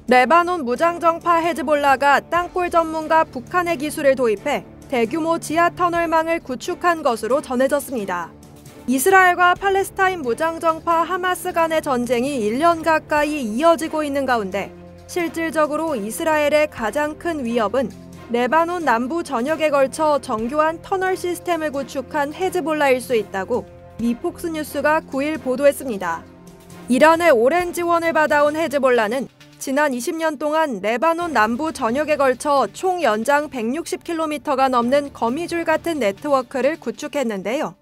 레바논 무장정파 헤즈볼라가 땅굴 전문가 북한의 기술을 도입해 대규모 지하 터널망을 구축한 것으로 전해졌습니다. 이스라엘과 팔레스타인 무장정파 하마스 간의 전쟁이 1년 가까이 이어지고 있는 가운데 실질적으로 이스라엘의 가장 큰 위협은 레바논 남부 전역에 걸쳐 정교한 터널 시스템을 구축한 헤즈볼라일 수 있다고 미 폭스뉴스가 9일 보도했습니다. 이란의 오랜 지원을 받아온 헤즈볼라는 지난 20년 동안 레바논 남부 전역에 걸쳐 총 연장 160km가 넘는 거미줄 같은 네트워크를 구축했는데요.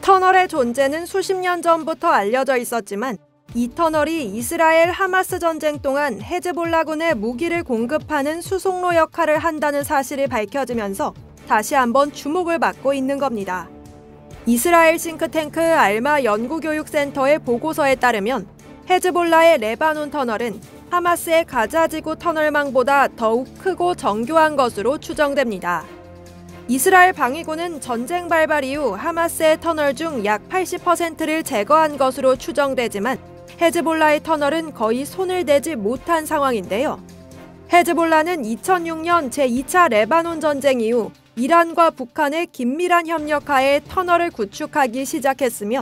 터널의 존재는 수십 년 전부터 알려져 있었지만 이 터널이 이스라엘 하마스 전쟁 동안 헤즈볼라군에 무기를 공급하는 수송로 역할을 한다는 사실이 밝혀지면서 다시 한번 주목을 받고 있는 겁니다. 이스라엘 싱크탱크 알마 연구교육센터의 보고서에 따르면 헤즈볼라의 레바논 터널은 하마스의 가자지구 터널망보다 더욱 크고 정교한 것으로 추정됩니다. 이스라엘 방위군은 전쟁 발발 이후 하마스의 터널 중 약 80%를 제거한 것으로 추정되지만 헤즈볼라의 터널은 거의 손을 대지 못한 상황인데요. 헤즈볼라는 2006년 제2차 레바논 전쟁 이후 이란과 북한의 긴밀한 협력하에 터널을 구축하기 시작했으며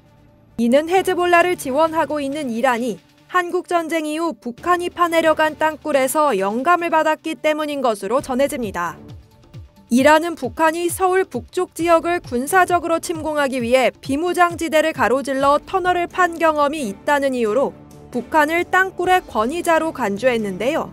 이는 헤즈볼라를 지원하고 있는 이란이 한국전쟁 이후 북한이 파내려간 땅굴에서 영감을 받았기 때문인 것으로 전해집니다. 이란은 북한이 서울 북쪽 지역을 군사적으로 침공하기 위해 비무장지대를 가로질러 터널을 판 경험이 있다는 이유로 북한을 땅굴의 권위자로 간주했는데요.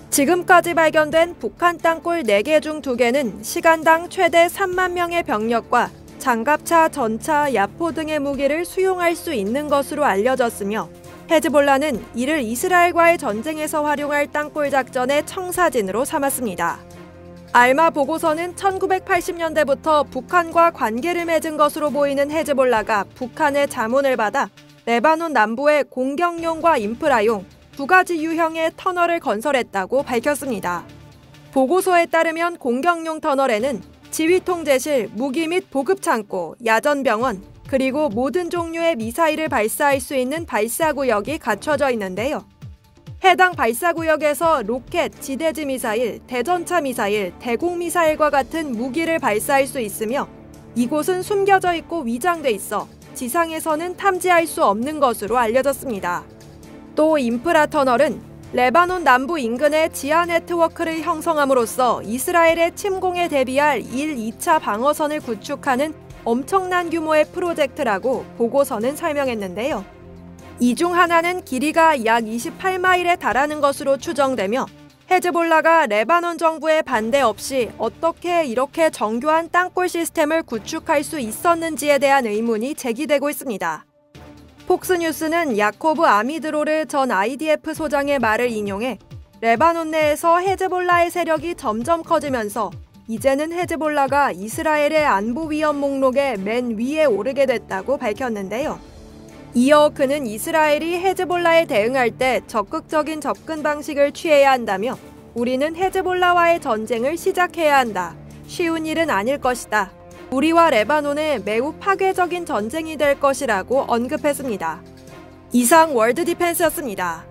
지금까지 발견된 북한 땅굴 4개 중 2개는 시간당 최대 3만 명의 병력과 장갑차, 전차, 야포 등의 무기를 수용할 수 있는 것으로 알려졌으며 헤즈볼라는 이를 이스라엘과의 전쟁에서 활용할 땅굴 작전의 청사진으로 삼았습니다. 알마 보고서는 1980년대부터 북한과 관계를 맺은 것으로 보이는 헤즈볼라가 북한의 자문을 받아 레바논 남부에 공격용과 인프라용 2가지 유형의 터널을 건설했다고 밝혔습니다. 보고서에 따르면 공격용 터널에는 지휘통제실, 무기 및 보급창고, 야전병원, 그리고 모든 종류의 미사일을 발사할 수 있는 발사구역이 갖춰져 있는데요. 해당 발사구역에서 로켓, 지대지 미사일, 대전차 미사일, 대공 미사일과 같은 무기를 발사할 수 있으며 이곳은 숨겨져 있고 위장돼 있어 지상에서는 탐지할 수 없는 것으로 알려졌습니다. 또 인프라 터널은 레바논 남부 인근의 지하 네트워크를 형성함으로써 이스라엘의 침공에 대비할 1, 2차 방어선을 구축하는 엄청난 규모의 프로젝트라고 보고서는 설명했는데요. 이 중 하나는 길이가 약 28마일에 달하는 것으로 추정되며 헤즈볼라가 레바논 정부의 반대 없이 어떻게 이렇게 정교한 땅굴 시스템을 구축할 수 있었는지에 대한 의문이 제기되고 있습니다. 폭스뉴스는 야코브 아미드로르 전 IDF 소장의 말을 인용해 레바논 내에서 헤즈볼라의 세력이 점점 커지면서 이제는 헤즈볼라가 이스라엘의 안보 위협 목록의 맨 위에 오르게 됐다고 밝혔는데요. 이어 그는 이스라엘이 헤즈볼라에 대응할 때 적극적인 접근 방식을 취해야 한다며 우리는 헤즈볼라와의 전쟁을 시작해야 한다. 쉬운 일은 아닐 것이다. 우리와 레바논의 매우 파괴적인 전쟁이 될 것이라고 언급했습니다. 이상 월드 디펜스였습니다.